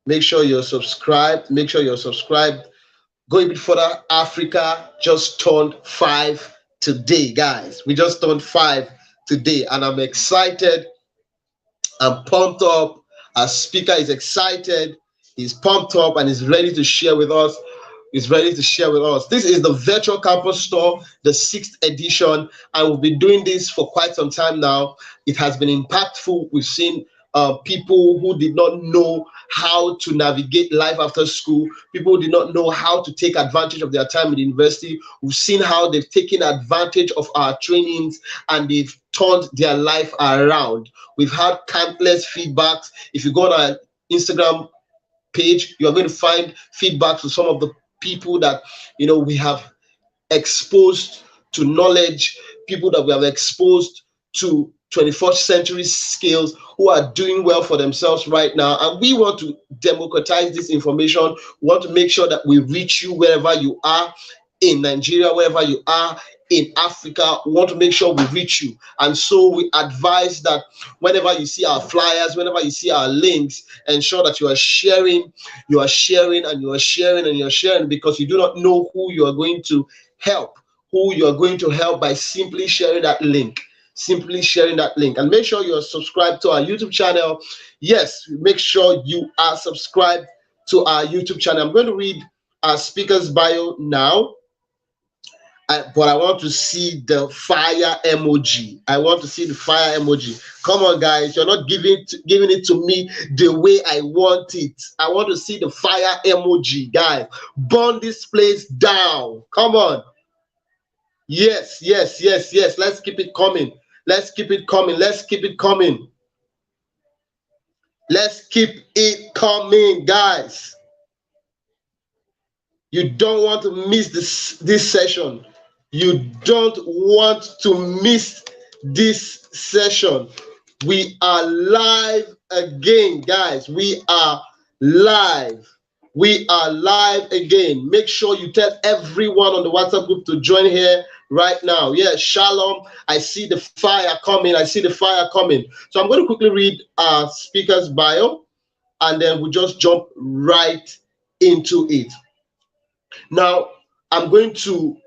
Make sure you're subscribed. Make sure you're subscribed. Go a bit further. Africa just turned 5 today, guys. We just turned 5 today, and I'm excited. I'm pumped up. Our speaker is excited. He's pumped up and is ready to share with us. Is ready to share with us. This is the virtual campus store, the 6th edition, and we've been doing this for quite some time now. It has been impactful. We've seen people who did not know how to navigate life after school, people who did not know how to take advantage of their time in the university. We've seen how they've taken advantage of our trainings and they've turned their life around. We've had countless feedbacks. If you go on our Instagram page, you're going to find feedback to some of the people that we have exposed to knowledge, people that we have exposed to 21st century skills, who are doing well for themselves right now. And we want to democratize this information. We want to make sure that we reach you wherever you are in Nigeria, wherever you are in Africa. We want to make sure we reach you. And so we advise that whenever you see our flyers, whenever you see our links, ensure that you are sharing, and you are sharing, and you're sharing, because you do not know who you are going to help, by simply sharing that link. And make sure you're subscribed to our YouTube channel. Yes, make sure you are subscribed to our YouTube channel. I'm going to read our speaker's bio now. But I want to see the fire emoji. Come on, guys. You're not giving it to me the way I want it. I want to see the fire emoji, guys. Burn this place down. Come on. Yes. Let's keep it coming. Let's keep it coming, guys. You don't want to miss this session. You don't want to miss this session. We are live again, guys. We are live again. Make sure you tell everyone on the WhatsApp group to join here right now. Yes, shalom. I see the fire coming. So I'm going to quickly read our speaker's bio, and then we'll just jump right into it. Now, I'm going to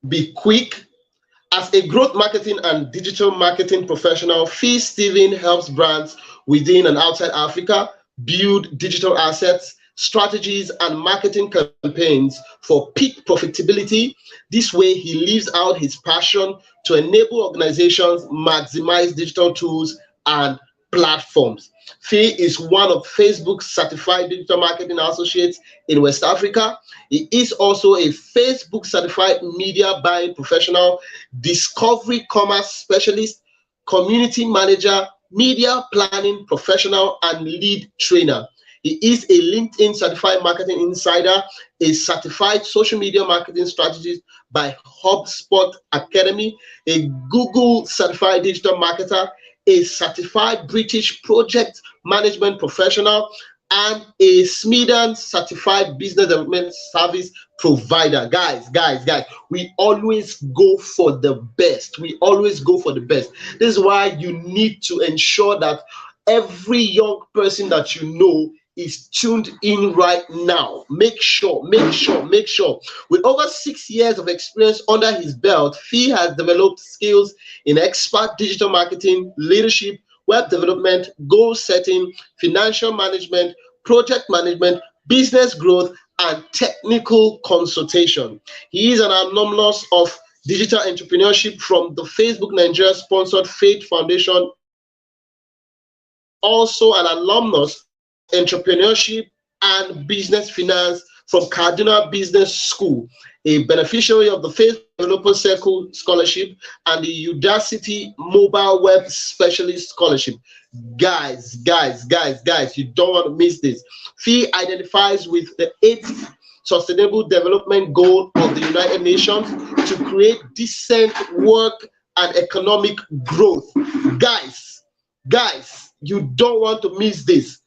be quick. As a growth marketing and digital marketing professional, Fii Stephen helps brands within and outside Africa build digital assets, strategies, and marketing campaigns for peak profitability. This way, he lives out his passion to enable organizations maximize digital tools and platforms. Fii is one of Facebook's certified digital marketing associates in West Africa. He is also a Facebook certified media buying professional, discovery commerce specialist, community manager, media planning professional, and lead trainer. He is a LinkedIn certified marketing insider, a certified social media marketing strategist by HubSpot Academy, a Google certified digital marketer, a certified British project management professional, and a Smedan certified business development service provider. Guys, we always go for the best. This is why you need to ensure that every young person that you know is tuned in right now. Make sure. With over 6 years of experience under his belt, Fii has developed skills in expert digital marketing, leadership, web development, goal setting, financial management, project management, business growth, and technical consultation. He is an alumnus of digital entrepreneurship from the Facebook Nigeria sponsored Faith Foundation. Also an alumnus of entrepreneurship and business finance from Kaduna Business School, a beneficiary of the Facebook Developer Circle Scholarship and the Udacity Mobile Web Specialist Scholarship. Guys, you don't want to miss this. Fii identifies with the 8th Sustainable Development Goal of the United Nations to create decent work and economic growth. Guys, you don't want to miss this.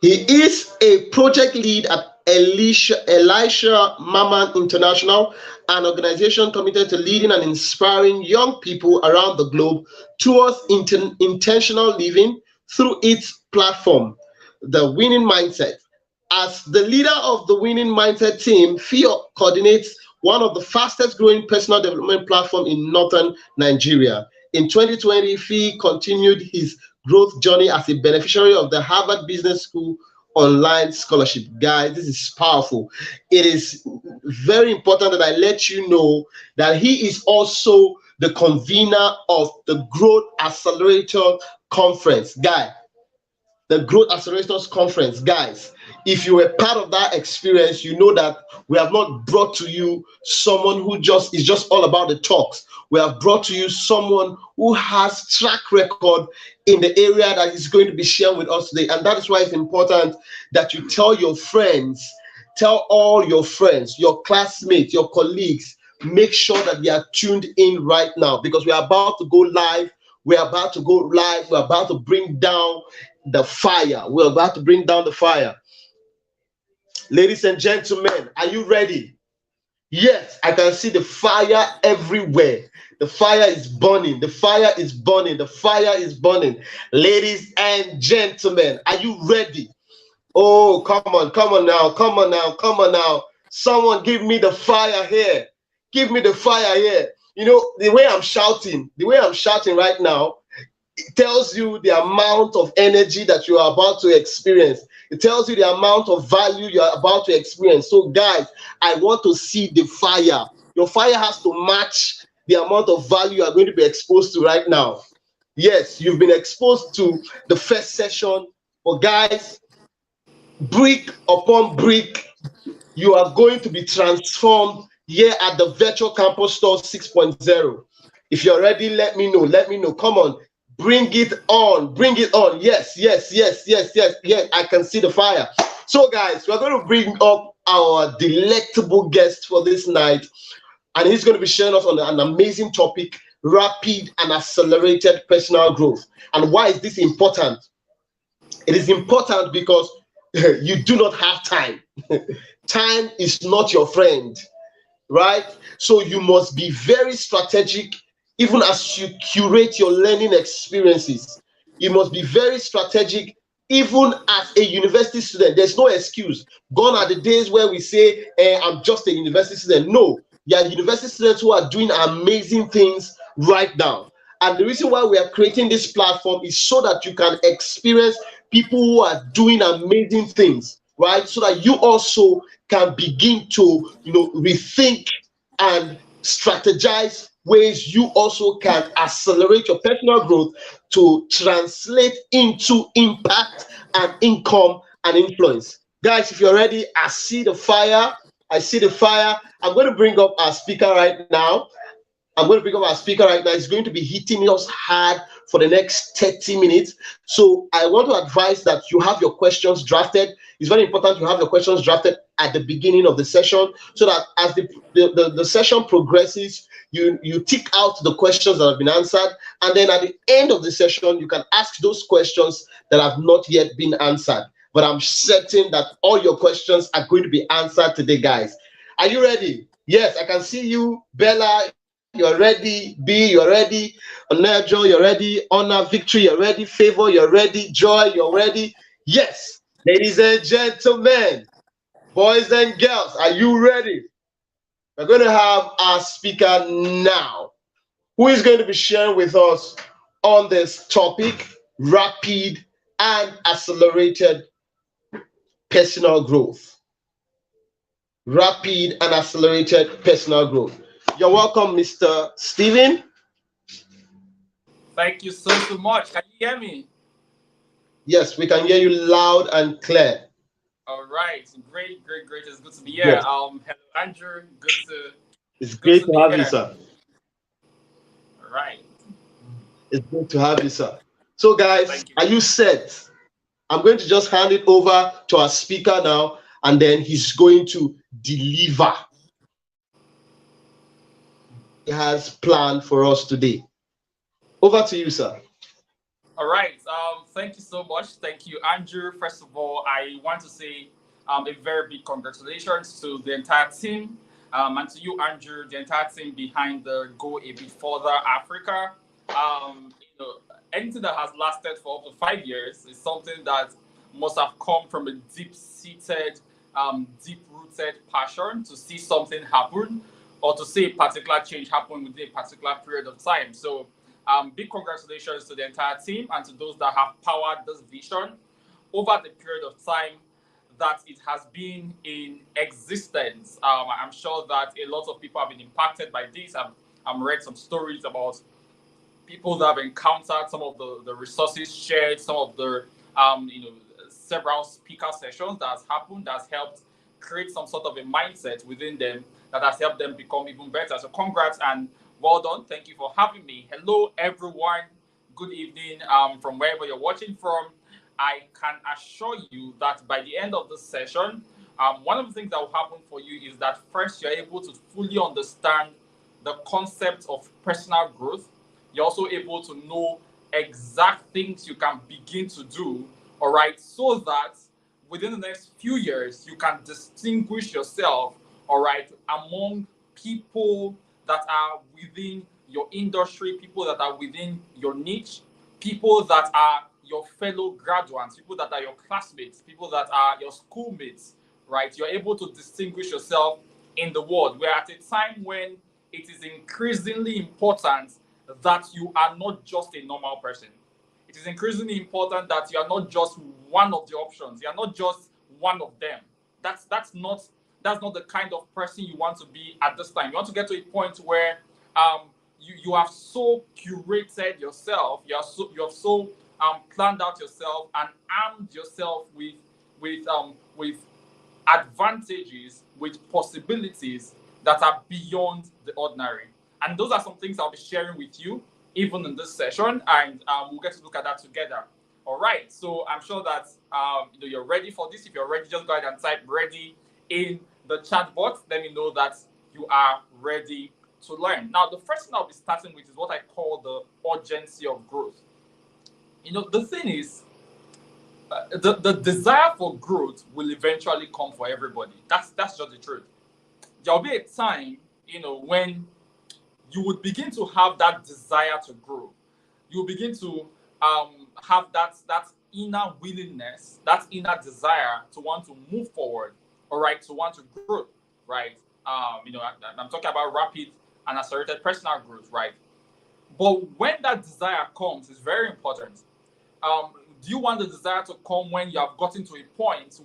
He is a project lead at Elisha Maman International, an organization committed to leading and inspiring young people around the globe towards intentional living through its platform, the Winning Mindset. As the leader of the Winning Mindset team, Fii coordinates one of the fastest growing personal development platform in northern Nigeria. In 2020, Fii continued his growth journey as a beneficiary of the Harvard Business School online scholarship. Guys, this is powerful. It is very important that I let you know that he is also the convener of the Growth Accelerator Conference. Guy, the Growth Accelerators Conference. Guys, if you were part of that experience, you know that we have not brought to you someone who just is just all about the talks. We have brought to you someone who has track record in the area that is going to be shared with us today. And that is why it's important that you tell your friends, tell all your friends, your classmates, your colleagues, make sure that they are tuned in right now, because we are about to go live. We're about to go live. We're about to bring down the fire. We're about to bring down the fire. Ladies and gentlemen, are you ready? Yes, I can see the fire everywhere. The fire is burning. The fire is burning. The fire is burning. Ladies and gentlemen, are you ready? Oh, come on now, come on now, come on now. Someone give me the fire here. Give me the fire here. You know, the way I'm shouting right now, it tells you the amount of energy that you are about to experience. It tells you the amount of value you are about to experience. So, guys, I want to see the fire. Your fire has to match the amount of value you are going to be exposed to right now. Yes, you've been exposed to the first session, but guys, brick upon brick, you are going to be transformed here at the Virtual Campus Store 6.0. If you're ready, let me know. Let me know. Come on. Bring it on. Bring it on. Yes, yes, yes, yes, yes, yes. I can see the fire. So, guys, we're going to bring up our delectable guest for this night, and he's going to be sharing us on an amazing topic: rapid and accelerated personal growth. And why is this important? It is important because you do not have time. Time is not your friend, right? So you must be very strategic even as you curate your learning experiences. You must be very strategic even as a university student. There's no excuse. Gone are the days where we say, I'm just a university student. No, you are university students who are doing amazing things right now. And the reason why we are creating this platform is so that you can experience people who are doing amazing things, right? So that you also can begin to, rethink and strategize ways you also can accelerate your personal growth to translate into impact and income and influence. Guys, if you're ready, I see the fire. I see the fire. I'm going to bring up our speaker right now. I'm going to pick up our speaker right now. He's going to be hitting us hard for the next 30 minutes. So I want to advise that you have your questions drafted. It's very important you have your questions drafted at the beginning of the session, so that as the session progresses, you tick out the questions that have been answered. And then at the end of the session, you can ask those questions that have not yet been answered. But I'm certain that all your questions are going to be answered today, guys. Are you ready? Yes, I can see you. Bella, you're ready. B, you're ready. Onajo, you're ready. Honor, Victory, you're ready. Favor, you're ready. Joy, you're ready. Yes, ladies and gentlemen, boys and girls, are you ready? We're going to have our speaker now, who is going to be sharing with us on this topic: rapid and accelerated personal growth. Rapid and accelerated personal growth. You're welcome, Mr. Stephen. Thank you so much. Can you hear me? Yes, we can hear you loud and clear. All right. Great, great, great. It's good to be here. Yes, Hello Andrew. it's Good great to to be have you, here. sir. All right. It's great to have you, sir. So, guys, Thank you. are you set? I'm going to just hand it over to our speaker now, and then he's going to deliver what he has planned for us today. Over to you, sir. All right. Thank you so much. Thank you, Andrew. First of all, I want to say a very big congratulations to the entire team, and to you, Andrew, the entire team behind the Go a Bit Further Africa. Anything that has lasted for up to 5 years is something that must have come from a deep-seated, deep-rooted passion to see something happen or to see a particular change happen within a particular period of time. So, big congratulations to the entire team and to those that have powered this vision over the period of time that it has been in existence. I'm sure that a lot of people have been impacted by this. I've read some stories about people that have encountered some of the resources shared, some of the several speaker sessions that has happened that's helped create some sort of a mindset within them that has helped them become even better. So congrats and well done. Thank you for having me. Hello everyone. Good evening from wherever you're watching from. I can assure you that by the end of this session, one of the things that will happen for you is that first you're able to fully understand the concept of personal growth. You're also able to know exact things you can begin to do, all right, so that within the next few years you can distinguish yourself, all right, among people that are within your industry, people that are within your niche, people that are your fellow graduates, people that are your classmates, people that are your schoolmates, right? You're able to distinguish yourself in the world. We're at a time when it is increasingly important that you are not just a normal person. It is increasingly important that you are not just one of the options. You are not just one of them. That's not the kind of person you want to be at this time. You want to get to a point where you have so curated yourself, you have so planned out yourself and armed yourself with advantages, with possibilities that are beyond the ordinary. And those are some things I'll be sharing with you even in this session, and we'll get to look at that together. All right, so I'm sure that you're ready for this. If you're ready, just go ahead and type ready in the chat box. Let me know that you are ready to learn. Now, the first thing I'll be starting with is what I call the urgency of growth. The thing is, the desire for growth will eventually come for everybody. That's just the truth. There'll be a time, when you would begin to have that desire to grow. You begin to have that inner willingness, that inner desire to want to move forward, all right, to want to grow, right? I'm talking about rapid and accelerated personal growth, right? But when that desire comes, it's very important. Do you want the desire to come when you have gotten to a point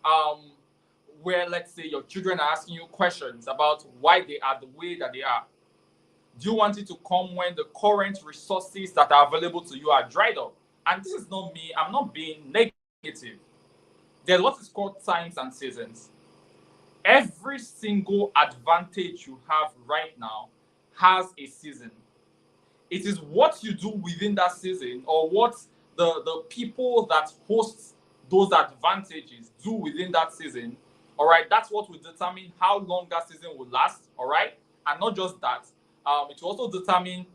um, where let's say your children are asking you questions about why they are the way that they are? Do you want it to come when the current resources that are available to you are dried up? And this is not me, I'm not being negative. There's what is called times and seasons. Every single advantage you have right now has a season. It is what you do within that season or what the people that host those advantages do within that season. All right, that's what will determine how long that season will last. All right, and not just that, it will also determine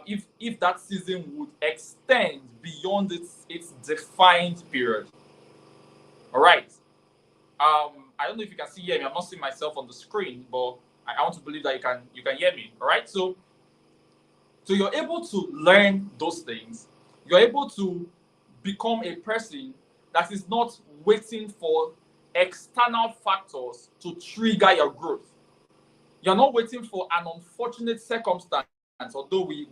if that season would extend beyond its defined period. All right. I don't know if you can see hear me. I'm not seeing myself on the screen, but I want to believe that you can hear me. All right. So you're able to learn those things. You're able to become a person that is not waiting for external factors to trigger your growth. You're not waiting for an unfortunate circumstance, although we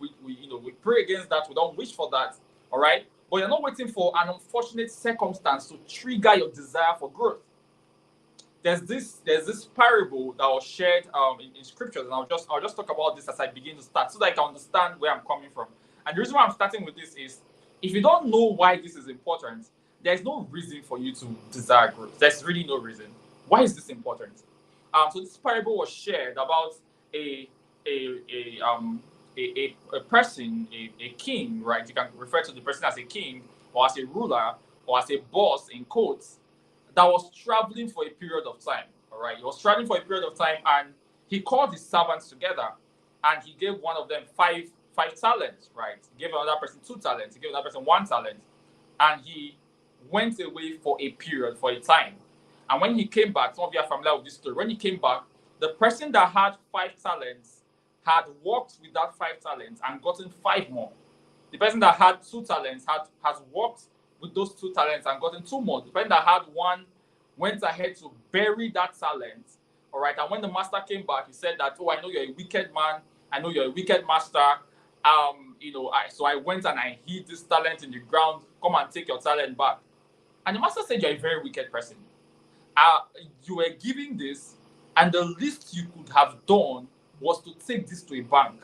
pray against that, we don't wish for that, all right? But you're not waiting for an unfortunate circumstance to trigger your desire for growth. There's this parable that was shared in scriptures, and I'll just talk about this as I begin to start so that I can understand where I'm coming from. And the reason why I'm starting with this is if you don't know why this is important, there's no reason for you to desire growth. There's really no reason. Why is this important? So this parable was shared about a a a um a person, a king, right? You can refer to the person as a king or as a ruler or as a boss in quotes that was traveling for a period of time. All right, he was traveling for a period of time, and he called his servants together, and he gave one of them five talents. Right, he gave another person 2 talents. He gave another person 1 talent, and he went away for a period, for a time. And when he came back, some of you are familiar with this story. When he came back, the person that had 5 talents had worked with that 5 talents and gotten 5 more. The person that had 2 talents has worked with those 2 talents and gotten 2 more. The person that had one went ahead to bury that talent. All right. And when the master came back, he said that, "Oh, I know you're a wicked man. I know you're a wicked master. So I went and I hid this talent in the ground. Come and take your talent back." And the master said, "You're a very wicked person. Uh, you were giving this, and the least you could have done was to take this to a bank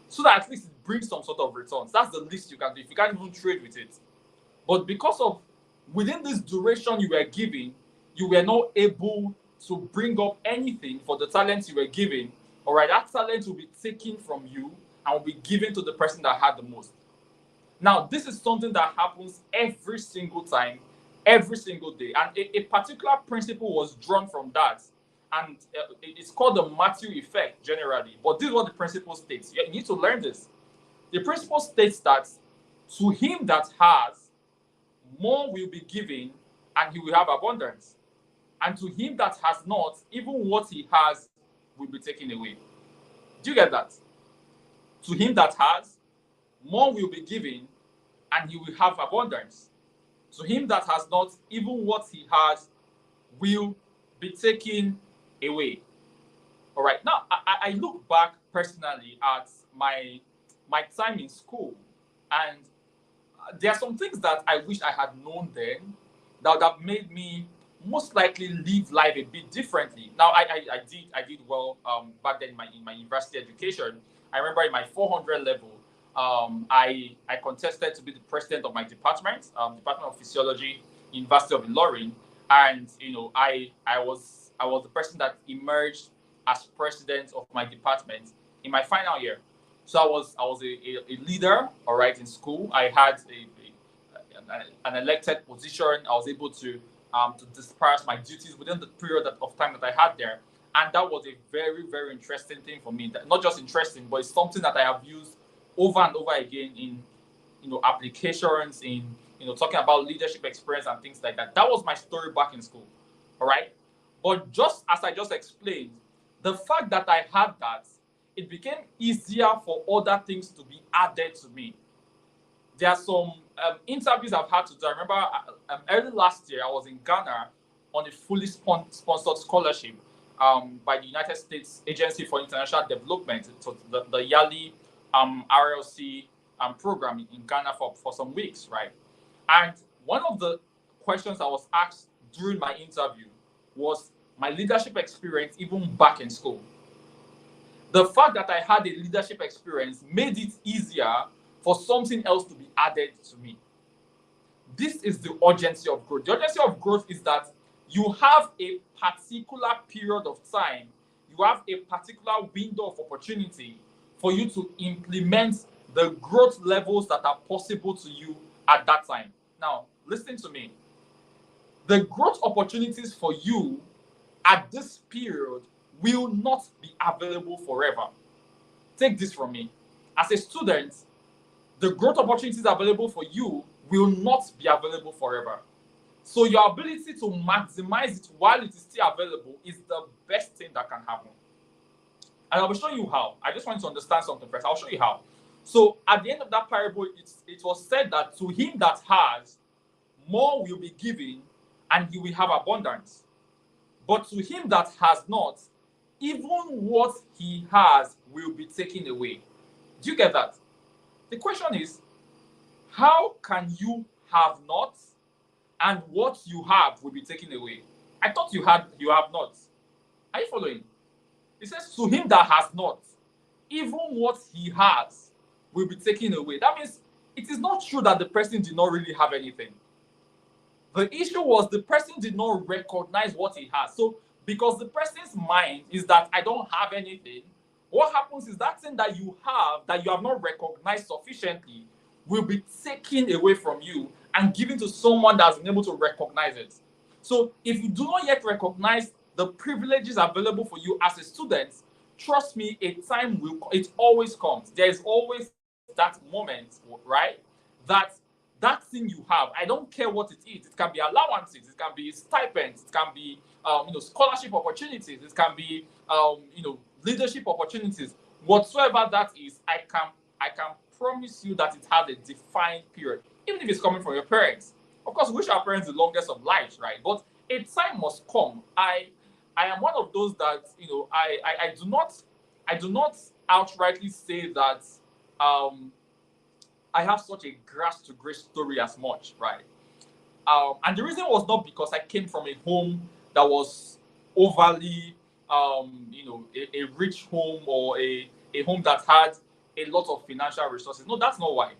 so that at least it brings some sort of returns. That's the least you can do if you can't even trade with it. But because of within this duration you were giving, you were not able to bring up anything for the talents you were giving. All right, that talent will be taken from you and will be given to the person that had the most." Now, this is something that happens every single time, every single day. And a particular principle was drawn from that. And it's called the Matthew effect generally. But this is what the principle states. You need to learn this. The principle states that to him that has, more will be given and he will have abundance. And to him that has not, even what he has will be taken away. Do you get that? To him that has, more will be given and he will have abundance. To him that has not, even what he has will be taken away. All right. Now, I look back personally at my time in school, and there are some things that I wish I had known then that would have made me most likely live life a bit differently. Now, I did well back then in my university education. I remember in my 400 level, I contested to be the president of my department, Department of Physiology, University of Ilorin, and I was the person that emerged as president of my department in my final year. So I was a leader, all right, in school. I had an elected position. I was able to disperse my duties within the period of time that I had there, and that was a very very interesting thing for me. Not just interesting, but it's something that I have used over and over again in applications, in talking about leadership experience and things like that. That was my story back in school, all right. But just as I just explained, the fact that I had that, it became easier for other things to be added to me. There are some interviews I've had to do. I remember early last year, I was in Ghana on a fully sponsored scholarship by the United States Agency for International Development. So the yearly RLC program in Ghana for some weeks, right? And one of the questions I was asked during my interview was my leadership experience even back in school. The fact that I had a leadership experience made it easier for something else to be added to me. This is the urgency of growth. The urgency of growth is that you have a particular period of time, you have a particular window of opportunity for you to implement the growth levels that are possible to you at that time. Now, listen to me. The growth opportunities for you at this period will not be available forever. Take this from me. As a student, the growth opportunities available for you will not be available forever. So your ability to maximize it while it is still available is the best thing that can happen. And I will show you how. I just want you to understand something first. I'll show you how. So at the end of that parable, it was said that to him that has, more will be given and he will have abundance. But to him that has not, even what he has will be taken away. Do you get that? The question is, how can you have not and what you have will be taken away? I thought you have not. Are you following? It says to him that has not, even what he has will be taken away. That means it is not true that the person did not really have anything. The issue was the person did not recognize what he has. So because the person's mind is that I don't have anything, what happens is that thing that you have not recognized sufficiently will be taken away from you and given to someone that's been able to recognize it. So if you do not yet recognize the privileges available for you as a student, trust me, a time will, it always comes. There is always that moment, right? That that thing you have, I don't care what it is. It can be allowances, it can be stipends, it can be scholarship opportunities, it can be leadership opportunities. Whatsoever that is, I can promise you that it has a defined period, even if it's coming from your parents. Of course, we wish our parents the longest of lives, right? But a time must come. I am one of those that I do not outrightly say that um I have such a grass to grace story as much, right? And the reason was not because I came from a home that was overly, a rich home, or a home that had a lot of financial resources. No, that's not why.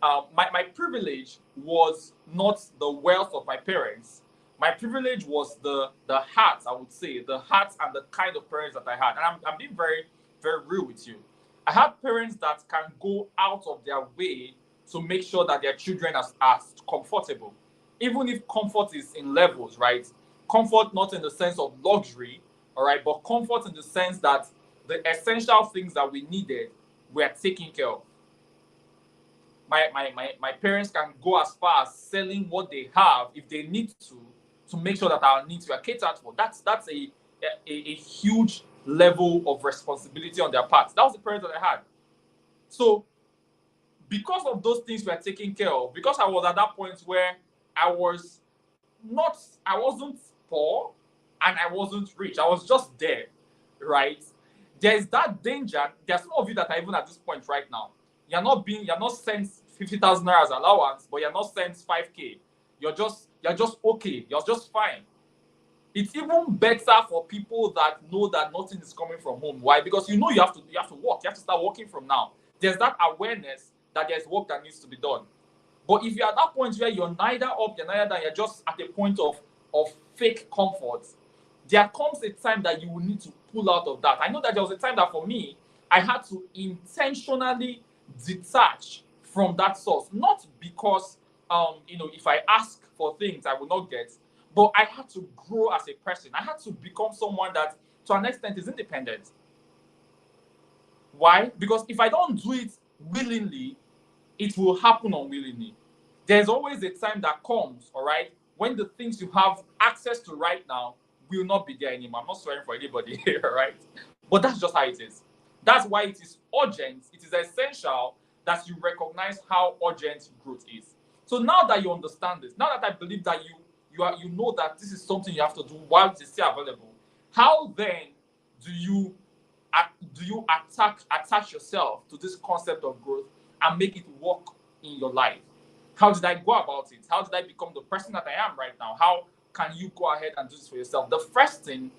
My privilege was not the wealth of my parents. My privilege was the heart, I would say, the heart and the kind of parents that I had. And I'm being very, very real with you. I had parents that can go out of their way to make sure that their children are comfortable. Even if comfort is in levels, right? Comfort not in the sense of luxury, all right, but comfort in the sense that the essential things that we needed were taken care of. My parents can go as far as selling what they have if they need to make sure that our needs were catered for. That's a huge level of responsibility on their part. That was the parents that I had. So because of those things were taken care of, because I was at that point where I was not, I wasn't poor and I wasn't rich. I was just there, right? There's that danger. There's some of you that are even at this point right now. You're not sent 50,000 naira as allowance, but you're not sent 5K. You're just okay. You're just fine. It's even better for people that know that nothing is coming from home. Why? Because you have to work. You have to start working from now. There's that awareness that there's work that needs to be done. But if you're at that point where you're neither up, you're neither down, you're just at a point of fake comfort, there comes a time that you will need to pull out of that. I know that there was a time that for me, I had to intentionally detach from that source. Not because if I ask for things I will not get, but I had to grow as a person. I had to become someone that to an extent is independent. Why? Because if I don't do it willingly, it will happen unwillingly. There's always a time that comes, all right, when the things you have access to right now will not be there anymore. I'm not swearing for anybody here, right? But that's just how it is. That's why it is urgent, it is essential that you recognize how urgent growth is. So now that you understand this, now that I believe that you know that this is something you have to do while it is still available, how then do you attach yourself to this concept of growth and make it work in your life? How did I go about it? How did I become the person that I am right now? How can you go ahead and do this for yourself? The first thing,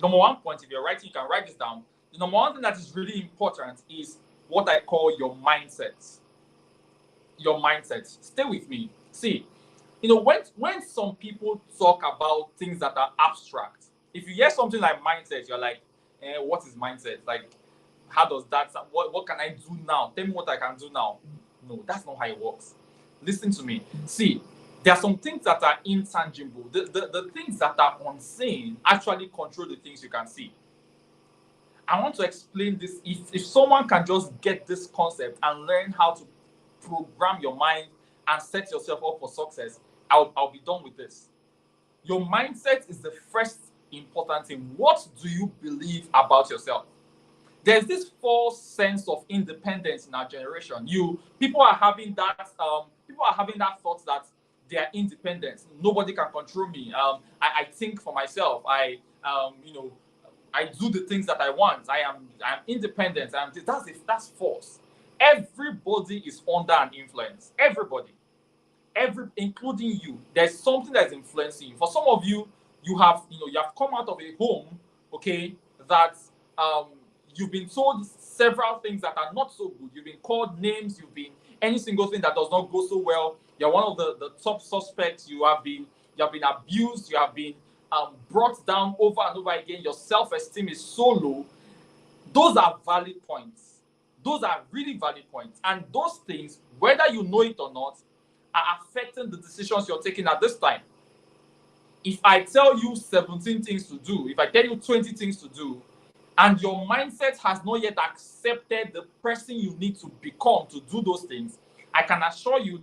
number one point, if you're writing, you can write this down. The number one thing that is really important is what I call your mindset. Your mindset. Stay with me. See, when some people talk about things that are abstract, if you hear something like mindset, you're like, what is mindset? Like, how does that, what can I do now? Tell me what I can do now. No, that's not how it works. Listen to me. See, there are some things that are intangible. The things that are unseen actually control the things you can see. I want to explain this. If someone can just get this concept and learn how to program your mind and set yourself up for success, I'll be done with this. Your mindset is the first important thing. What do you believe about yourself? There's this false sense of independence in our generation. People are having that thought that they are independent. Nobody can control me. I think for myself. I do the things that I want. I'm independent. That's false. Everybody is under an influence. Everybody, including you. There's something that is influencing you. For some of you, you have come out of a home, okay, that um you've been told several things that are not so good. You've been called names. You've been any single thing that does not go so well. You're one of the top suspects. You have been abused. You have been brought down over and over again. Your self-esteem is so low. Those are valid points. Those are really valid points. And those things, whether you know it or not, are affecting the decisions you're taking at this time. If I tell you 17 things to do, if I tell you 20 things to do, and your mindset has not yet accepted the person you need to become to do those things, I can assure you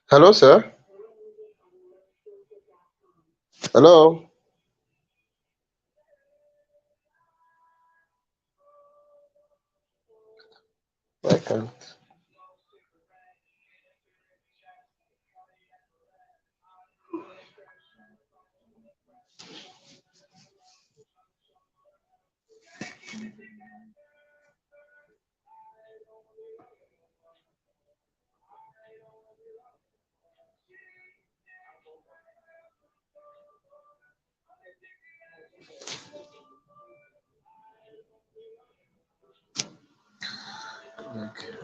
Hello, sir. Hello. I can't. Okay.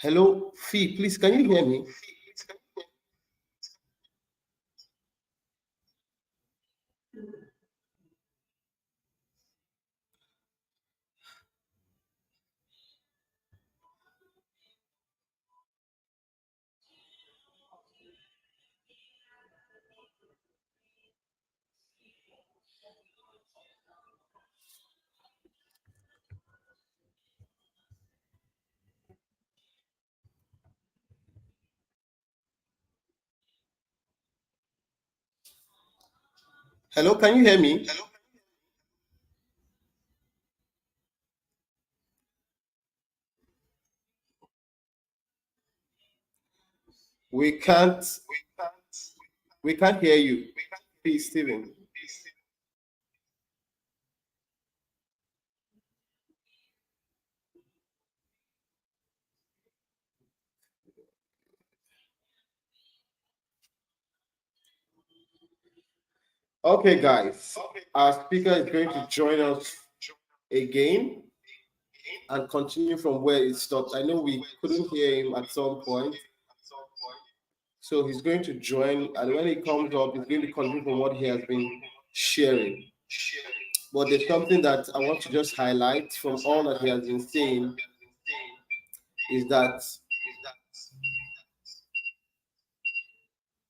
Hello, Fee, please, can you hear me? Hello, can you hear me? We can't we can't hear you. Fee Stephen. Okay, guys. Our speaker is going to join us again and continue from where it stopped. I know we couldn't hear him at some point. So he's going to join, and when he comes up, he's going to continue from what he has been sharing. But there's something that I want to just highlight from all that he has been saying is that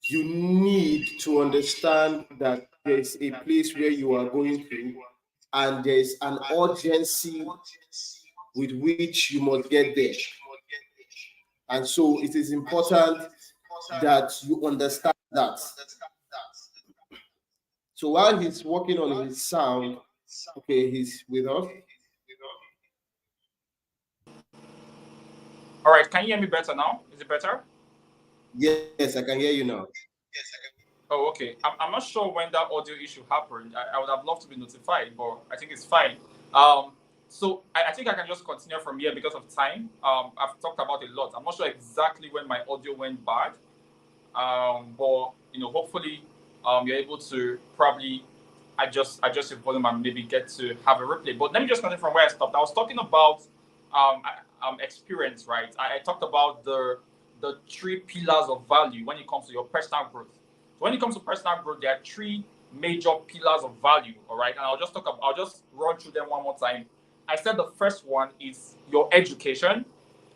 you need to understand that there's a place where you are going to, and there's an urgency with which you must get there. And so it is important that you understand that. So while he's working on his sound, okay, he's with us. All right, can you hear me better now? Is it better? Yes, I can hear you now. Oh, okay. I'm not sure when that audio issue happened. I would have loved to be notified, but I think it's fine. Um, so I think I can just continue from here because of time. I've talked about a lot. I'm not sure exactly when my audio went bad, but hopefully, you're able to probably adjust your volume and maybe get to have a replay. But let me just continue from where I stopped. I was talking about experience, right? I talked about the three pillars of value when it comes to your personal growth. So when it comes to personal growth, there are three major pillars of value. All right, and I'll just run through them one more time. I said the first one is your education.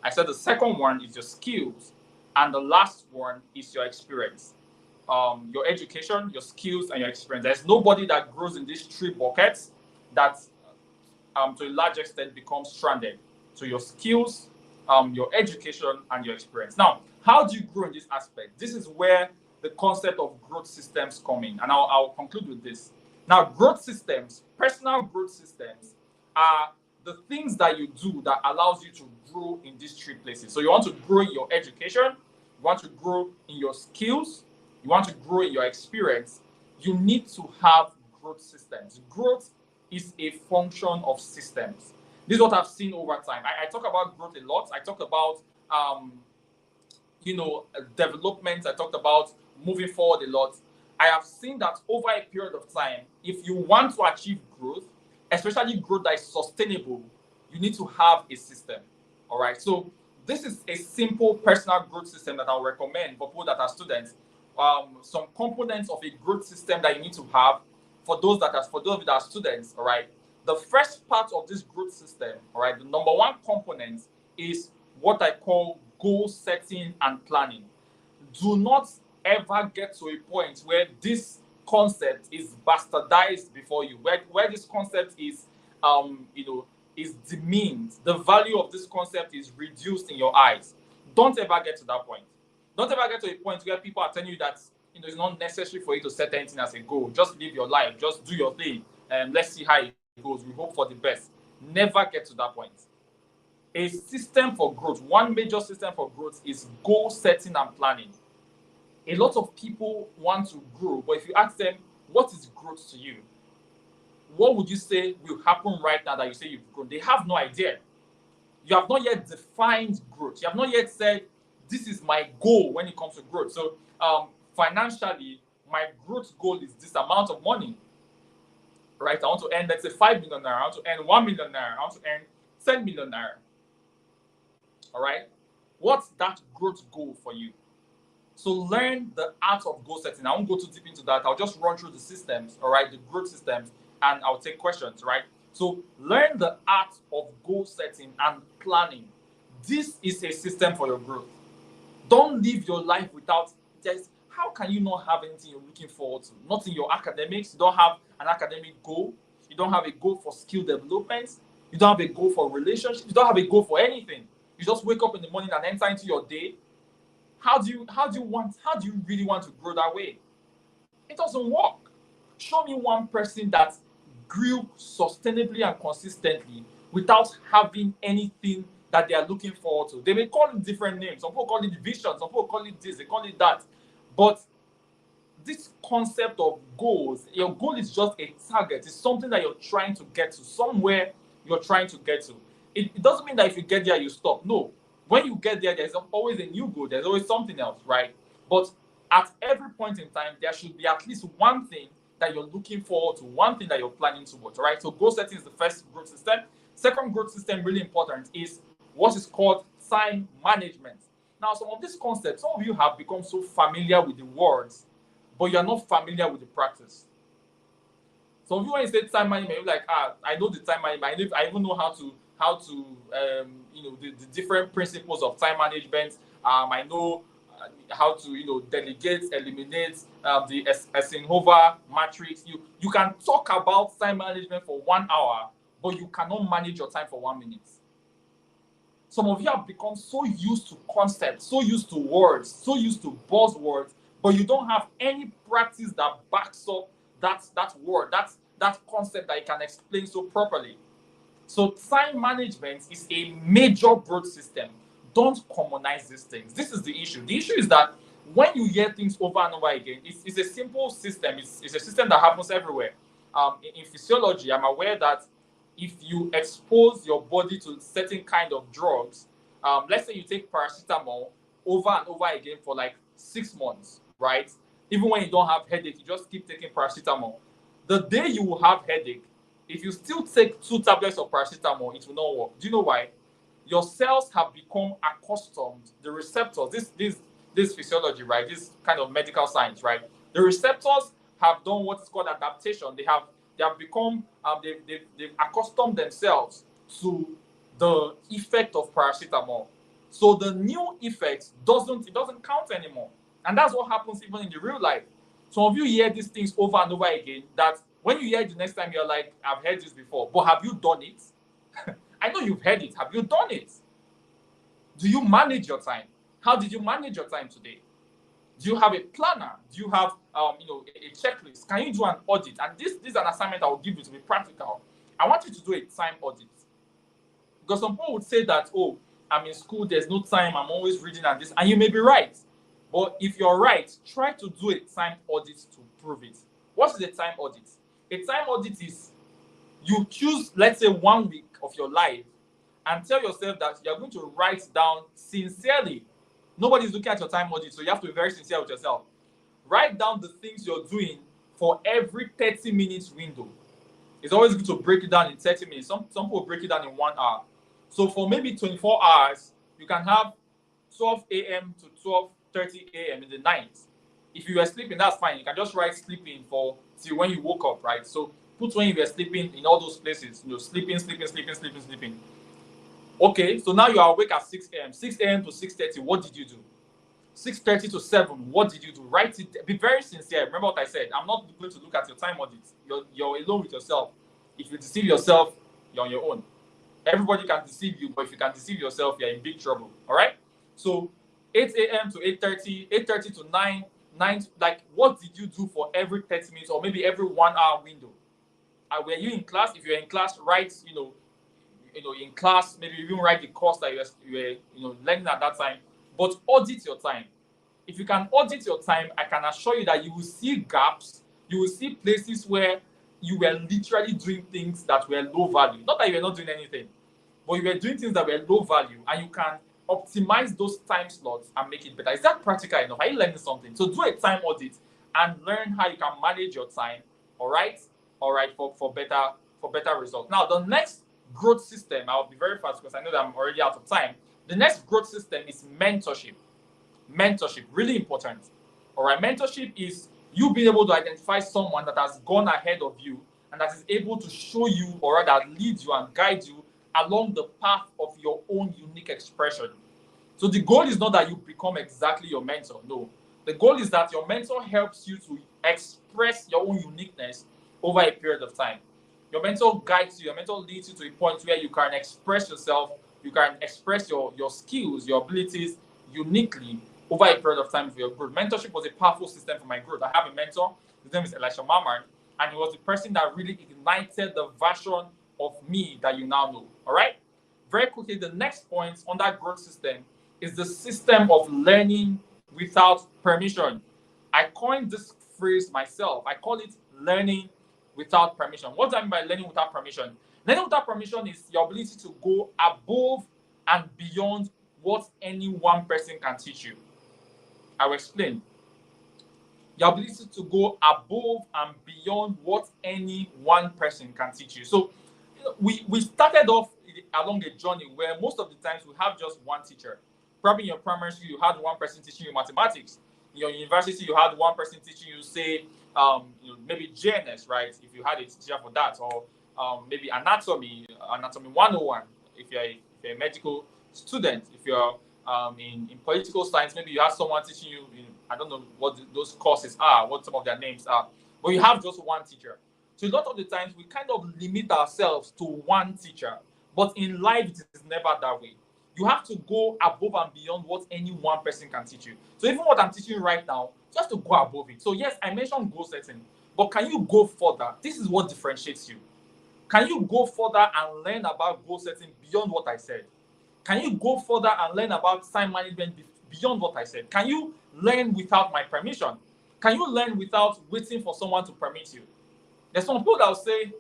I said the second one is your skills, and the last one is your experience. Your education, your skills, and your experience. There's nobody that grows in these three buckets that, to a large extent, becomes stranded. So your skills, your education, and your experience. Now, how do you grow in this aspect? This is where the concept of growth systems come in, and I'll conclude with this. Now, growth systems, personal growth systems, are the things that you do that allows you to grow in these three places. So you want to grow in your education, you want to grow in your skills, you want to grow in your experience. You need to have growth systems. Growth is a function of systems. This is what I've seen over time. I talk about growth a lot. I talk about um, development. I talked about moving forward a lot. I have seen that over a period of time, if you want to achieve growth, especially growth that is sustainable, you need to have a system. All right. So this is a simple personal growth system that I'll recommend for people that are students. Some components of a growth system that you need to have for those of you that are students. All right. The first part of this growth system, all right, the number one component is what I call goal setting and planning. Do not ever get to a point where this concept is bastardized before you, where this concept is is demeaned. The value of this concept is reduced in your eyes. Don't ever get to that point. Don't ever get to a point where people are telling you that it's not necessary for you to set anything as a goal. Just live your life, just do your thing, and let's see how it goes. We hope for the best. Never get to that point. A system for growth, one major system for growth is goal setting and planning. A lot of people want to grow, but if you ask them, what is growth to you? What would you say will happen right now that you say you've grown? They have no idea. You have not yet defined growth. You have not yet said, this is my goal when it comes to growth. So, financially, my growth goal is this amount of money. right? I want to earn, let's say, 5 million naira. I want to earn 1 million naira. I want to earn 10 million naira. All right? What's that growth goal for you? So learn the art of goal setting. I won't go too deep into that. I'll just run through the systems, all right, the growth systems, and I'll take questions, right? So learn the art of goal setting and planning. This is a system for your growth. Don't live your life without this. How can you not have anything you're looking forward to? Not in your academics. You don't have an academic goal. You don't have a goal for skill development. You don't have a goal for relationships. You don't have a goal for anything. You just wake up in the morning and enter into your day. How do you really want to grow that way? It doesn't work. Show me one person that grew sustainably and consistently without having anything that they are looking forward to. They may call it different names. Some people call it vision, some people call it this, they call it that. But this concept of goals, your goal is just a target. It's something that you're trying to get to, somewhere you're trying to get to. It doesn't mean that if you get there, you stop. No. When you get there, there's always a new goal. There's always something else, right? But at every point in time, there should be at least one thing that you're looking forward to, one thing that you're planning towards, right? So goal setting is the first growth system. Second growth system, really important, is what is called time management. Now, some of these concepts, some of you have become so familiar with the words, but you're not familiar with the practice. Some of you, when you say time management, you're like, I know the time management. I even know the different principles of time management. I know how to delegate, eliminate the Eisenhower matrix. You can talk about time management for 1 hour, but you cannot manage your time for 1 minute. Some of you have become so used to concepts, so used to words, so used to buzzwords, but you don't have any practice that backs up that word, that concept that you can explain so properly. So time management is a major growth system. Don't commonize these things. This is the issue. The issue is that when you hear things over and over again, it's a simple system. It's a system that happens everywhere. In physiology, I'm aware that if you expose your body to certain kind of drugs, let's say you take paracetamol over and over again for like 6 months, right? Even when you don't have headache, you just keep taking paracetamol. The day you will have headache, if you still take 2 tablets of paracetamol, it will not work. Do you know why? Your cells have become accustomed, the receptors, this physiology, right? This kind of medical science, right? The receptors have done what is called adaptation. They have become they've accustomed themselves to the effect of paracetamol. So the new effect doesn't count anymore. And that's what happens even in the real life. Some of you hear these things over and over again that when you hear it the next time, you're like, I've heard this before, but have you done it? I know you've heard it. Have you done it? Do you manage your time? How did you manage your time today? Do you have a planner? Do you have a checklist? Can you do an audit? And this is an assignment I will give you to be practical. I want you to do a time audit. Because some people would say that, oh, I'm in school, there's no time, I'm always reading and this, and you may be right. But if you're right, try to do a time audit to prove it. What is a time audit? A time audit is you choose, let's say, 1 week of your life and tell yourself that you're going to write down sincerely. Nobody's looking at your time audit, so you have to be very sincere with yourself. Write down the things you're doing for every 30 minutes window. It's always good to break it down in 30 minutes. Some people break it down in 1 hour. So for maybe 24 hours, you can have 12 a.m. to 12:30 a.m. in the night. If you were sleeping, that's fine. You can just write sleeping for till when you woke up, right? So put when you were sleeping in all those places, sleeping. Okay, so now you are awake at 6 a.m. 6 a.m. to 6:30, what did you do? 6:30 to 7, what did you do? Write it. Be very sincere. Remember what I said. I'm not going to look at your time audit. You're alone with yourself. If you deceive yourself, you're on your own. Everybody can deceive you, but if you can deceive yourself, you're in big trouble. All right? So 8 a.m. to 8:30, 8:30 to 9, like what did you do for every 30 minutes or maybe every 1 hour window? Were you in class? If you're in class, write, in class, maybe even write the course that you were learning at that time. But audit your time. If you can audit your time, I can assure you that you will see gaps. You will see places where you were literally doing things that were low value. Not that you were not doing anything, but you were doing things that were low value, and you can optimize those time slots and make it better. Is that practical enough? Are you learning something? So do a time audit and learn how you can manage your time. All right? all right, for better results. Now, the next growth system, I'll be very fast because I know that I'm already out of time. The next growth system is mentorship. Mentorship, really important. All right, mentorship is you being able to identify someone that has gone ahead of you and that is able to show you, or rather lead you and guide you along the path of your own unique expression. So the goal is not that you become exactly your mentor. No. The goal is that your mentor helps you to express your own uniqueness over a period of time. Your mentor guides you, your mentor leads you to a point where you can express yourself, you can express your skills, your abilities uniquely over a period of time for your growth. Mentorship was a powerful system for my growth. I have a mentor, his name is Elisha Mamman, and he was the person that really ignited the version of me that you now know. All right? Very quickly, the next point on that growth system is the system of learning without permission. I coined this phrase myself. I call it learning without permission. What do I mean by learning without permission? Learning without permission is your ability to go above and beyond what any one person can teach you. I will explain. Your ability to go above and beyond what any one person can teach you. So, we started off along a journey where most of the times we have just one teacher. Probably in your primary school, you had one person teaching you mathematics. In your university, you had one person teaching you, say, maybe JNS, right? If you had a teacher for that, or maybe anatomy 101. If you're a medical student, if you're in political science, maybe you have someone teaching you. I don't know what those courses are, what some of their names are, but you have just one teacher. So a lot of the times we kind of limit ourselves to one teacher, but in life it is never that way. You have to go above and beyond what any one person can teach you. So even what I'm teaching you right now, you have to go above it. So yes, I mentioned goal setting, but can you go further? This is what differentiates you. Can you go further and learn about goal setting beyond what I said? Can you go further and learn about time management beyond what I said? Can you learn without my permission? Can you learn without waiting for someone to permit you? There's some people that will say,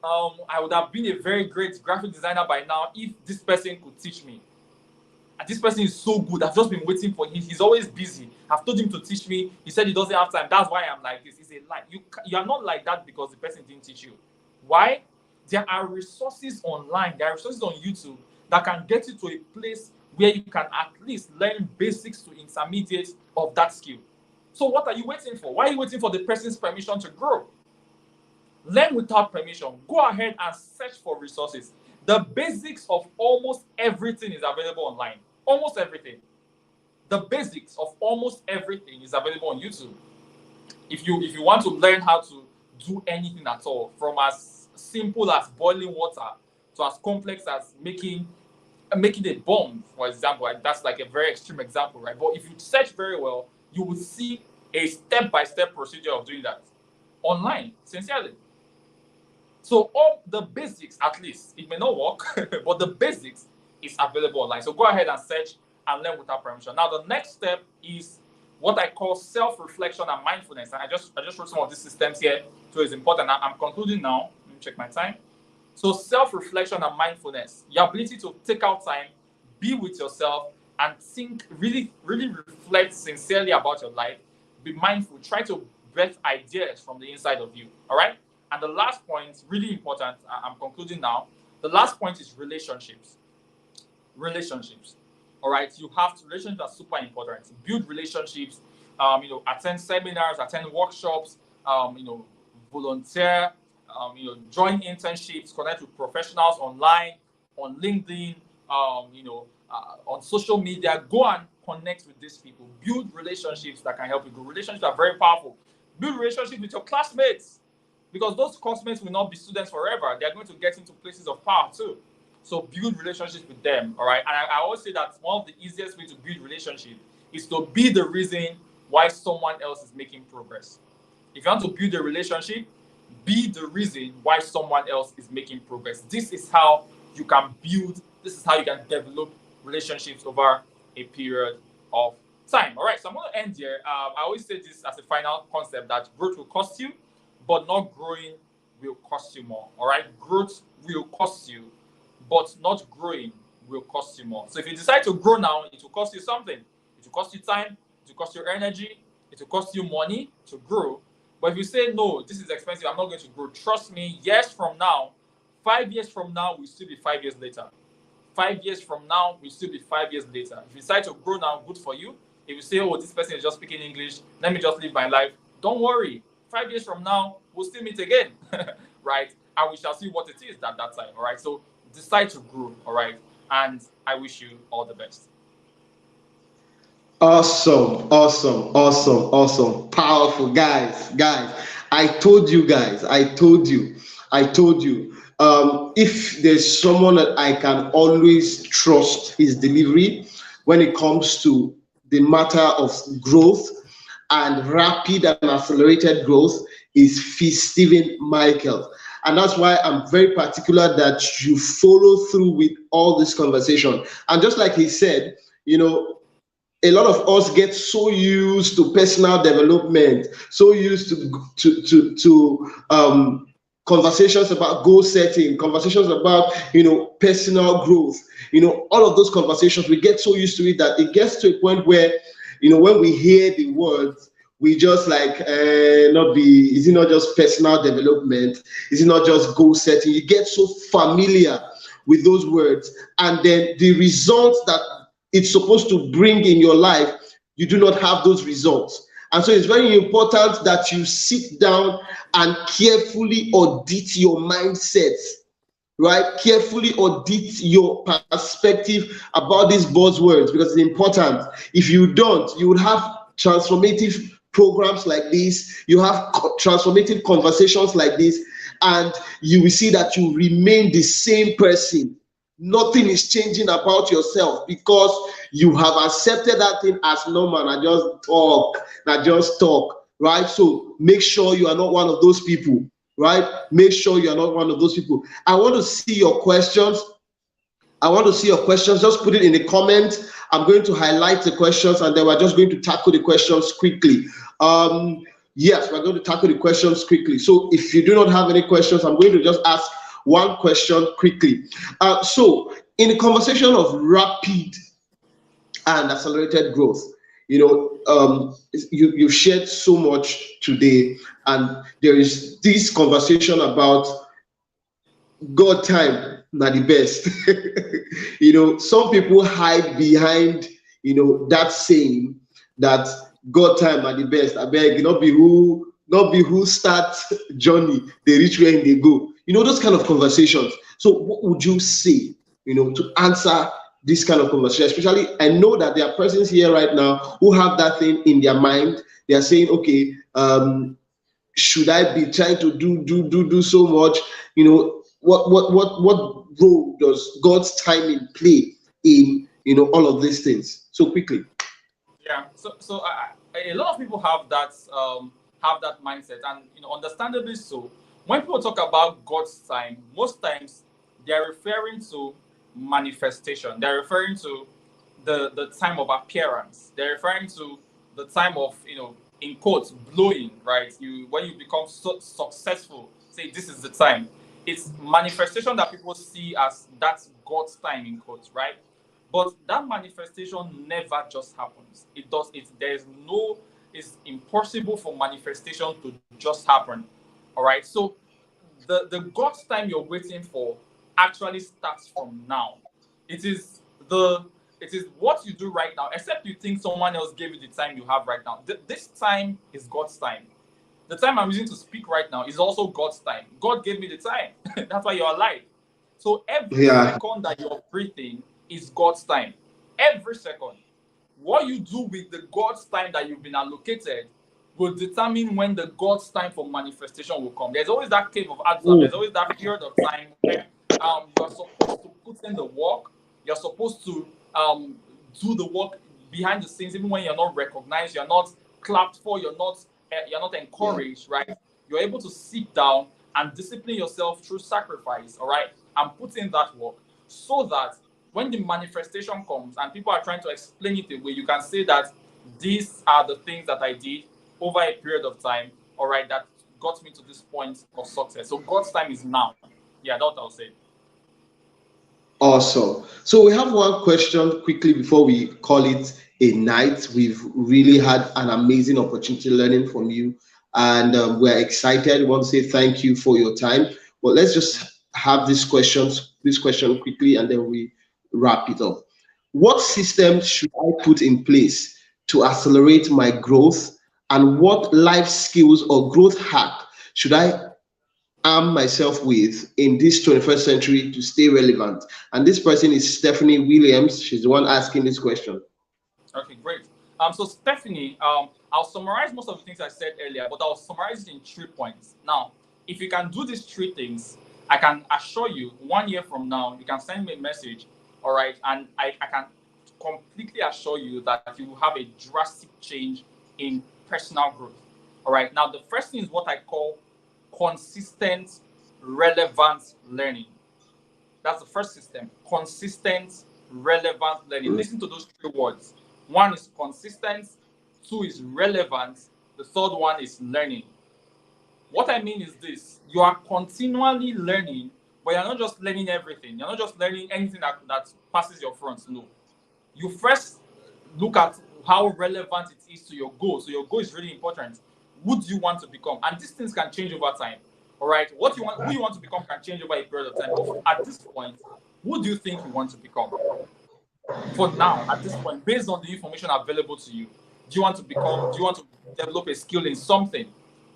I would have been a very great graphic designer by now if this person could teach me. And this person is so good. I've just been waiting for him. He's always busy. I've told him to teach me. He said he doesn't have time. That's why I'm like this. It's a lie. You are not like that because the person didn't teach you. Why? There are resources online. There are resources on YouTube that can get you to a place where you can at least learn basics to intermediate of that skill. So what are you waiting for? Why are you waiting for the person's permission to grow? Learn without permission. Go ahead and search for resources. The basics of almost everything is available online. Almost everything. The basics of almost everything is available on YouTube. If you want to learn how to do anything at all, from as simple as boiling water to as complex as making a bomb, for example, and that's like a very extreme example, right? But if you search very well, you will see a step-by-step procedure of doing that online, sincerely. So all the basics, at least, it may not work, but the basics is available online. So go ahead and search and learn without permission. Now, the next step is what I call self-reflection and mindfulness. And I just wrote some of these systems here, so it's important. I'm concluding now. Let me check my time. So self-reflection and mindfulness, your ability to take out time, be with yourself, and think, really, really reflect sincerely about your life. Be mindful. Try to birth ideas from the inside of you. All right. And the last point, really important. I'm concluding now. The last point is relationships. Relationships. All right. Relationships are super important. Build relationships. Attend seminars, attend workshops. Volunteer. Join internships, connect with professionals online, on LinkedIn, on social media. Go and connect with these people. Build relationships that can help you grow. Relationships are very powerful. Build relationships with your classmates, because those classmates will not be students forever. They are going to get into places of power too. So build relationships with them, all right? And I always say that one of the easiest way to build relationship is to be the reason why someone else is making progress. If you want to build a relationship, be the reason why someone else is making progress. This is how you can develop relationships over a period of time. All right, so I'm going to end here. I always say this as a final concept, that growth will cost you, but not growing will cost you more. All right, growth will cost you, but not growing will cost you more. So if you decide to grow now, it will cost you something. It will cost you time, it will cost you energy, it will cost you money to grow. But if you say no, this is expensive, I'm not going to grow. Trust me, years from now, 5 years from now, we'll still be 5 years later. 5 years from now, we'll still be 5 years later. If you decide to grow now, good for you. If you say, oh, this person is just speaking English, let me just live my life, don't worry. 5 years from now, we'll still meet again, right? And we shall see what it is at that time, all right? So decide to grow, all right? And I wish you all the best. Awesome, awesome, awesome, awesome. Powerful guys, guys. I told you guys, I told you. If there's someone that I can always trust his delivery when it comes to the matter of growth and rapid and accelerated growth, is Fii Stephen Michael. And that's why I'm very particular that you follow through with all this conversation. And just like he said, you know, a lot of us get so used to personal development, so used to conversations about goal setting, conversations about personal growth, all of those conversations. We get so used to it that it gets to a point where when we hear the words, we just like not be. Is it not just personal development? Is it not just goal setting? You get so familiar with those words, and then the results that it's supposed to bring in your life, you do not have those results. And so it's very important that you sit down and carefully audit your mindset, right? Carefully audit your perspective about these buzzwords, because it's important. If you don't, you would have transformative programs like this, you have transformative conversations like this, and you will see that you remain the same person. Nothing is changing about yourself because you have accepted that thing as normal. I just talk, right? So make sure you are not one of those people, right? Make sure you are not one of those people. I want to see your questions. Just put it in the comments. I'm going to highlight the questions, and then we're just going to tackle the questions quickly. Yes, we're going to tackle the questions quickly. So if you do not have any questions, I'm going to just ask one question quickly. So in the conversation of rapid and accelerated growth, you shared so much today, and there is this conversation about God time, not the best. Some people hide behind that saying that God time are the best. I beg, not be who start journey, they reach where they go. Those kind of conversations. So what would you say, to answer this kind of conversation? Especially, I know that there are persons here right now who have that thing in their mind. They are saying, okay, should I be trying to do so much? What role does God's timing play in all of these things? So quickly. Yeah. So a lot of people have that mindset, and understandably so. When people talk about God's time, most times they are referring to manifestation. They're referring to the time of appearance. They're referring to the time of in quotes blowing, right? When you become so successful, say this is the time. It's manifestation that people see as that's God's time in quotes, right? But that manifestation never just happens. It does. It's impossible for manifestation to just happen. All right. So the God's time you're waiting for actually starts from now. It is what you do right now, except you think someone else gave you the time you have right now. This time is God's time. The time I'm using to speak right now is also God's time. God gave me the time. That's why you're alive. So every second that you're breathing is God's time. Every second. What you do with the God's time that you've been allocated will determine when the God's time for manifestation will come. There's always that cave of Adam. There's always that period of time where you're supposed to put in the work. You're supposed to do the work behind the scenes, even when you're not recognized, you're not clapped for, you're not encouraged, right? You're able to sit down and discipline yourself through sacrifice, all right, and put in that work, so that when the manifestation comes and people are trying to explain it away, you can say that these are the things that I did over a period of time, all right, that got me to this point of success. So God's time is now. Yeah, that's what I'll say. Awesome. So we have one question quickly before we call it a night. We've really had an amazing opportunity learning from you. and we're excited. We want to say thank you for your time. Well, let's Yeah. just have this question quickly, and then we wrap it up. What system should I put in place to accelerate my growth, and what life skills or growth hack should I arm myself with in this 21st century to stay relevant? And this person is Stephanie Williams. She's the one asking this question. Okay, great. So Stephanie, I'll summarize most of the things I said earlier, but I'll summarize it in 3 points. Now, if you can do these 3 things, I can assure you, 1 year from now, you can send me a message, all right, and I can completely assure you that you will have a drastic change in personal growth. All right. Now, the first thing is what I call consistent, relevant learning. That's the first system. Consistent, relevant learning. Listen to those 3 words. One is consistent, two is relevant, the third one is learning. What I mean is this: you are continually learning, but you're not just learning everything. You're not just learning anything that passes your front. No. You first look at how relevant it is to your goal. So your goal is really important. Who do you want to become? And these things can change over time. All right. Who you want to become can change over a period of time. But at this point, who do you think you want to become? For now, at this point, based on the information available to you, do you want to develop a skill in something?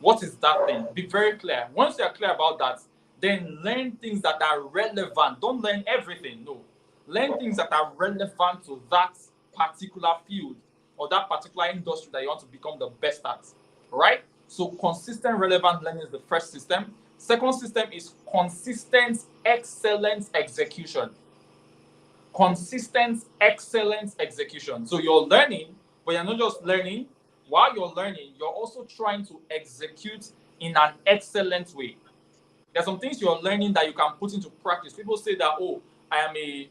What is that thing? Be very clear. Once you're clear about that, then learn things that are relevant. Don't learn everything. No. Learn things that are relevant to that particular field or that particular industry that you want to become the best at. All right? So consistent, relevant learning is the first system. Second system is consistent, excellent execution. Consistent, excellent execution. So you're learning, but you're not just learning. While you're learning, you're also trying to execute in an excellent way. There's some things you're learning that you can put into practice. People say that, oh, I am a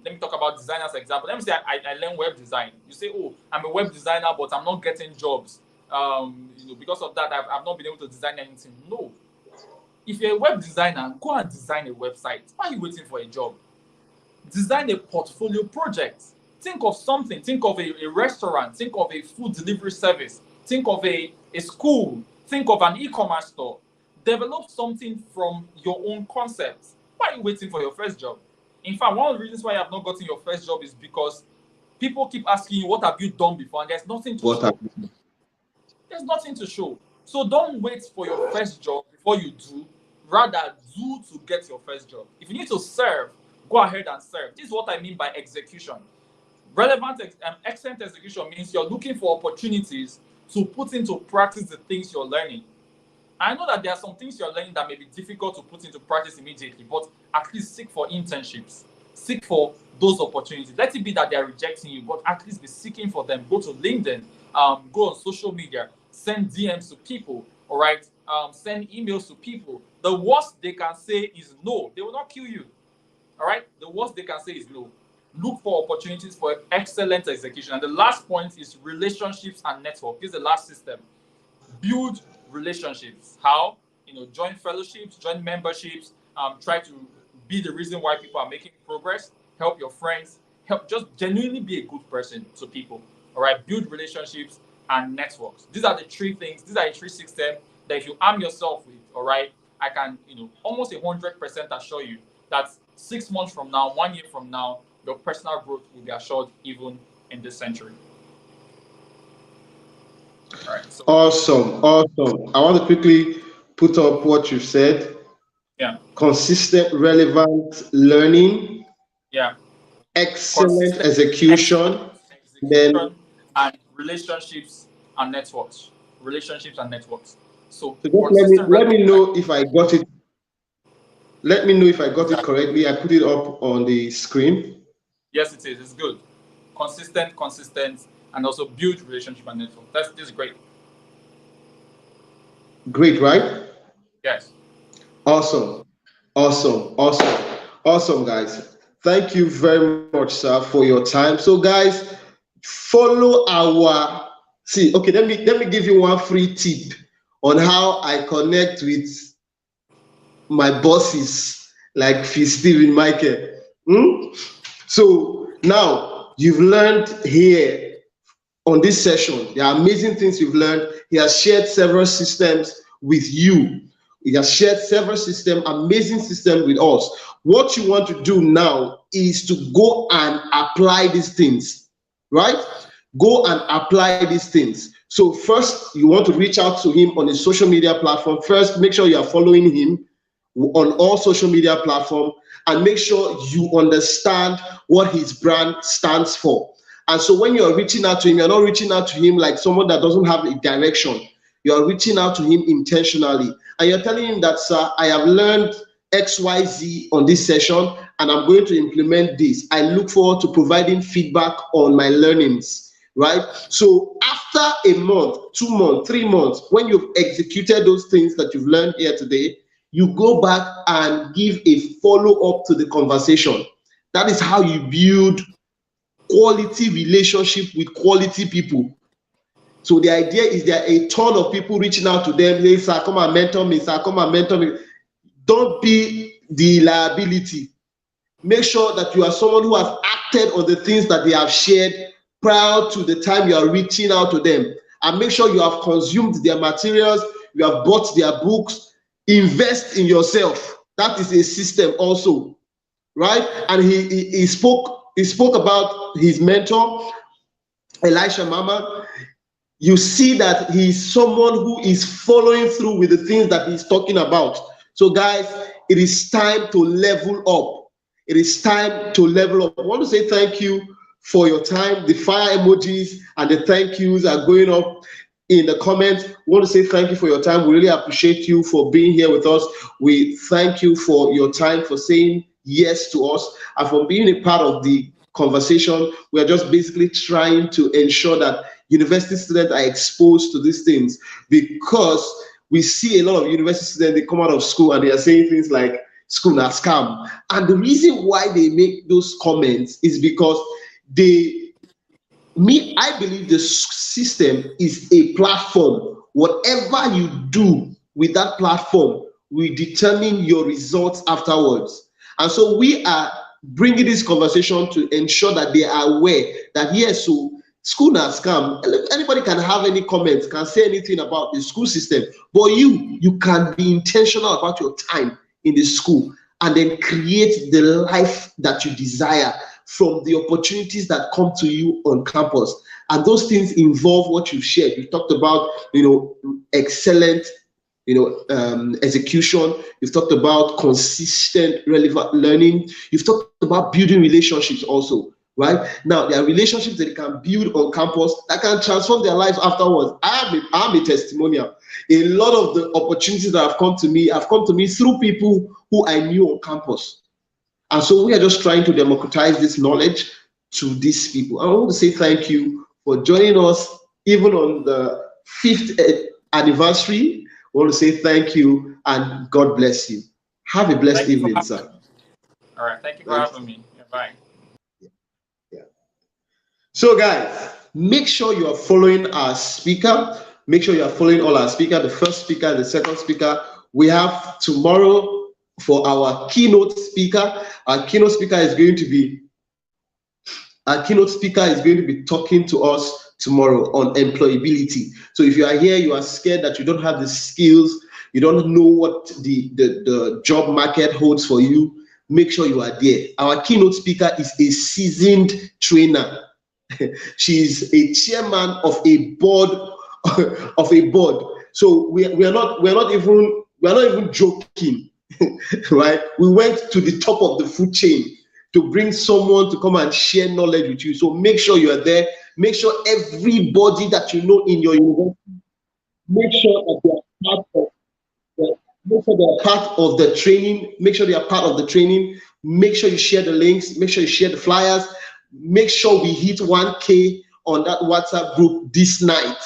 let me talk about design as an example. Let me say I learn web design. You say, oh, I'm a web designer, but I'm not getting jobs. Because of that, I've not been able to design anything. No. If you're a web designer, go and design a website. Why are you waiting for a job? Design a portfolio project. Think of something. Think of a restaurant. Think of a food delivery service. Think of a school. Think of an e-commerce store. Develop something from your own concepts. Why are you waiting for your first job? In fact, one of the reasons why you have not gotten your first job is because people keep asking you, what have you done before? And there's nothing to What show. There's nothing to show. So don't wait for your first job before you do. Rather, do to get your first job. If you need to serve, go ahead and serve. This is what I mean by execution. Relevant excellent execution means you're looking for opportunities to put into practice the things you're learning. I know that there are some things you're learning that may be difficult to put into practice immediately, but at least seek for internships. Seek for those opportunities. Let it be that they're rejecting you, but at least be seeking for them. Go to LinkedIn, go on social media, send DMs to people, all right? Send emails to people. The worst they can say is no. They will not kill you, all right? The worst they can say is no. Look for opportunities for excellent execution. And the last point is relationships and network. This is the last system. Build relationships. How? Join fellowships, join memberships, try to be the reason why people are making progress, help your friends, just genuinely be a good person to people. All right, build relationships and networks. These are the 3 things, these are the 3 systems that if you arm yourself with, all right, I can, almost 100% assure you that 6 months from now, 1 year from now, your personal growth will be assured even in this century. All right, so Awesome, awesome. I want to quickly put up what you've said. yeah, Consistent, relevant learning, yeah. excellent Consistent, execution. excellent Then, execution, and relationships and networks. Relationships and networks. So so just consistent, let relevant me learning. know if I got it. Let me know if I got it correctly. I put it up on the screen. Yes, it is. It's good. Consistent, and also build relationship and network. This is great. Great, right? Yes. Awesome, awesome, awesome, awesome, guys. Thank you very much, sir, for your time. So, guys, follow our. See, okay, let me give you one free tip on how I connect with my bosses like Fii Stephen Michael. Hmm? So now you've learned here on this session. There are amazing things you've learned. He has shared several systems with you. He has shared several systems, amazing systems with us. What you want to do now is to go and apply these things, right? Go and apply these things. So first, you want to reach out to him on his social media platform. First, make sure you are following him on all social media platforms, and make sure you understand what his brand stands for. And so when you're reaching out to him, you're not reaching out to him like someone that doesn't have a direction. You're reaching out to him intentionally. And you're telling him that, sir, I have learned XYZ on this session, and I'm going to implement this. I look forward to providing feedback on my learnings, right? So after a month, 2 months, 3 months, when you've executed those things that you've learned here today, you go back and give a follow-up to the conversation. That is how you build quality relationship with quality people. So the idea is there are a ton of people reaching out to them, hey, sir, come and mentor me, sir, come and mentor me. Don't be the liability. Make sure that you are someone who has acted on the things that they have shared prior to the time you are reaching out to them. And make sure you have consumed their materials, you have bought their books. Invest in yourself. That is a system also, right? And he spoke about his mentor, Elisha Mama. You see that he's someone who is following through with the things that he's talking about. So guys, it is time to level up. It is time to level up. I want to say thank you for your time. The fire emojis and the thank yous are going up in the comments. We want to say thank you for your time. We really appreciate you for being here with us. We thank you for your time, for saying yes to us, and for being a part of the conversation. We are just basically trying to ensure that university students are exposed to these things, because we see a lot of university students, they come out of school and they are saying things like school na scam. And the reason why they make those comments is because I believe the system is a platform. Whatever you do with that platform will determine your results afterwards. And so we are bringing this conversation to ensure that they are aware that, yes, so school na scam. Anybody can have any comments, can say anything about the school system, but you can be intentional about your time in the school and then create the life that you desire from the opportunities that come to you on campus. And those things involve what you've shared. You talked about, excellent, execution. You've talked about consistent, relevant learning. You've talked about building relationships also, right? Now, there are relationships that they can build on campus that can transform their lives afterwards. I'm a testimonial. A lot of the opportunities that have come to me through people who I knew on campus. And so we are just trying to democratize this knowledge to these people. I want to say thank you for joining us, even on the 5th anniversary. I want to say thank you and God bless you. Have a blessed evening, sir. All right. Thank you for having me. Yeah, bye. Yeah. So, guys, make sure you are following our speaker. Make sure you are following all our speakers, the first speaker, the second speaker. We have tomorrow for our keynote speaker. Our keynote speaker is going to be talking to us tomorrow on employability. So if you are here, you are scared that you don't have the skills, you don't know what the job market holds for you, make sure you are there. Our keynote speaker is a seasoned trainer. She's a chairman of a board So we are not even joking. Right? We went to the top of the food chain to bring someone to come and share knowledge with you. So make sure you are there. Make sure everybody that you know in your university, make sure that they are part of the training. Make sure they are part of the training. Make sure you share the links. Make sure you share the flyers. Make sure we hit 1K on that WhatsApp group this night.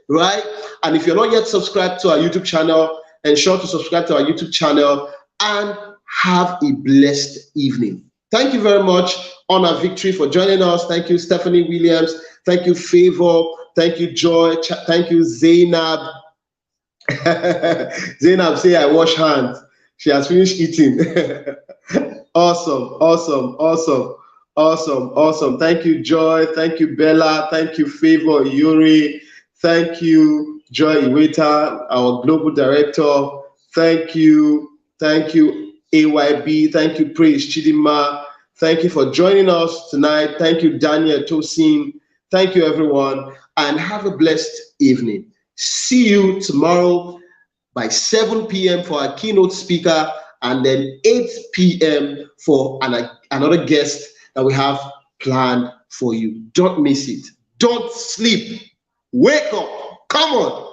Right? And if you're not yet subscribed to our YouTube channel, ensure to subscribe to our YouTube channel and have a blessed evening. Thank you very much, Honor Victory, for joining us. Thank you, Stephanie Williams. Thank you, Favor. Thank you, Joy. Thank you, Zainab. Zainab say I wash hands. She has finished eating. Awesome. Thank you, Joy. Thank you, Bella. Thank you, Favor, Yuri. Thank you, Joy Iweta, our global director. Thank you, AYB. Thank you, Praise Chidima. Thank you for joining us tonight. Thank you, Daniel Tosin. Thank you, everyone, and have a blessed evening. See you tomorrow by 7 p.m. for our keynote speaker, and then 8 p.m. for another guest that we have planned for you. Don't miss it. Don't sleep. Wake up. Come on.